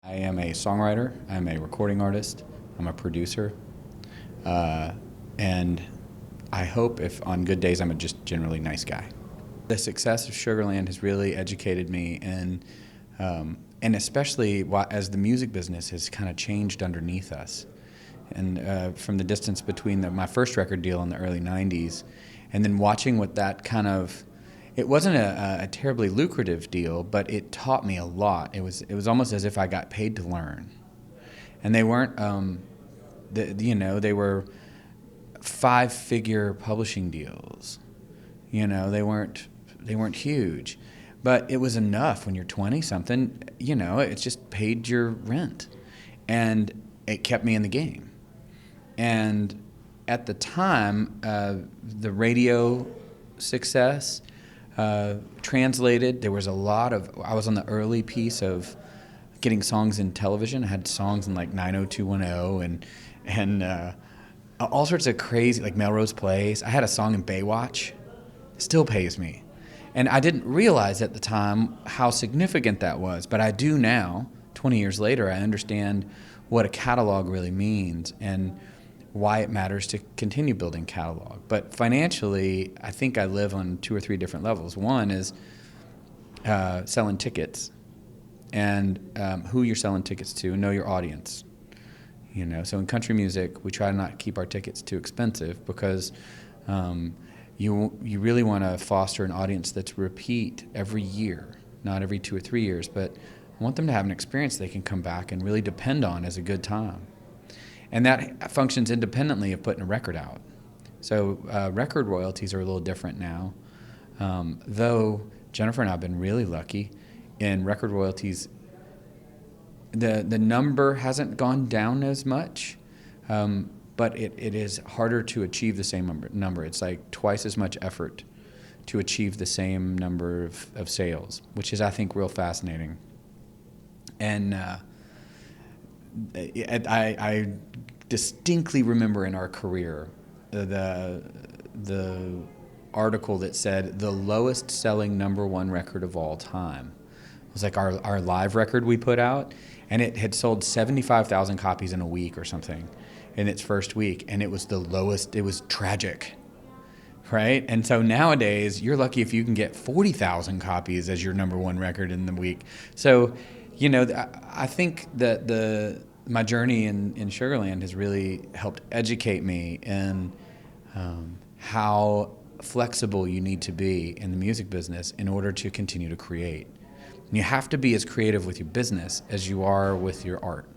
I am a songwriter, I'm a recording artist, I'm a producer, and I hope if on good days I'm a just generally nice guy. The success of Sugarland has really educated me, and especially as the music business has kind of changed underneath us. And from the distance between my first record deal in the early 90s and then watching what that kind of, it wasn't a terribly lucrative deal, but it taught me a lot. It was almost as if I got paid to learn. And they weren't, they were 5-figure publishing deals. They weren't huge, but it was enough when you're 20-something. It just paid your rent, and it kept me in the game. And at the time, the radio success translated. There was a lot of, I was on the early piece of getting songs in television. I had songs in like 90210 and all sorts of crazy, like Melrose Place. I had a song in Baywatch. Still pays me. And I didn't realize at the time how significant that was, but I do now. 20 years later, I understand what a catalog really means and why it matters to continue building catalog. But financially, I think I live on 2 or 3 different levels. One is selling tickets, and who you're selling tickets to, know your audience. So in country music, we try to not keep our tickets too expensive because you really want to foster an audience that's repeat every year, not every 2 or 3 years, but I want them to have an experience they can come back and really depend on as a good time. And that functions independently of putting a record out. So record royalties are a little different now, though Jennifer and I have been really lucky in record royalties. The number hasn't gone down as much, but it is harder to achieve the same number. It's like twice as much effort to achieve the same number of sales, which is, I think, real fascinating. And I distinctly remember in our career the article that said the lowest selling #1 record of all time. It was like our live record we put out, and it had sold 75,000 copies in a week or something in its first week, and it was the lowest. It was tragic, right? And so nowadays, you're lucky if you can get 40,000 copies as your #1 record in the week. So, I think that my journey in Sugarland has really helped educate me in how flexible you need to be in the music business in order to continue to create. And you have to be as creative with your business as you are with your art.